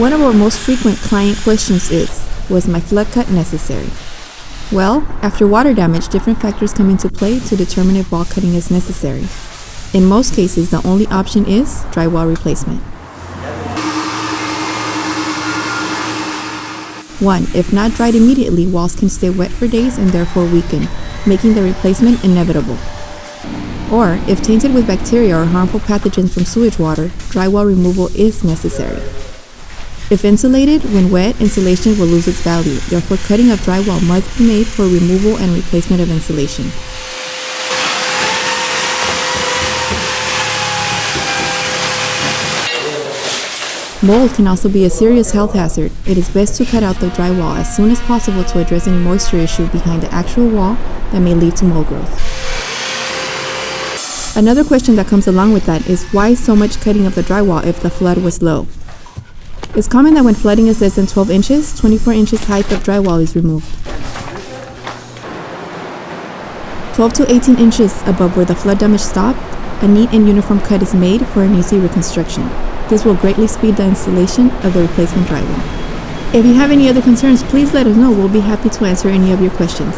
One of our most frequent client questions is, was my flood cut necessary? Well, after water damage, different factors come into play to determine if wall cutting is necessary. In most cases, the only option is drywall replacement. 1. If not dried immediately, walls can stay wet for days and therefore weaken, making the replacement inevitable. Or, if tainted with bacteria or harmful pathogens from sewage water, drywall removal is necessary. If insulated, when wet, insulation will lose its value, therefore cutting of drywall must be made for removal and replacement of insulation. Mold can also be a serious health hazard. It is best to cut out the drywall as soon as possible to address any moisture issue behind the actual wall that may lead to mold growth. Another question that comes along with that is why so much cutting of the drywall if the flood was low? It's common that when flooding is less than 12 inches, 24 inches height of drywall is removed. 12 to 18 inches above where the flood damage stopped, a neat and uniform cut is made for an easy reconstruction. This will greatly speed the installation of the replacement drywall. If you have any other concerns, please let us know. We'll be happy to answer any of your questions.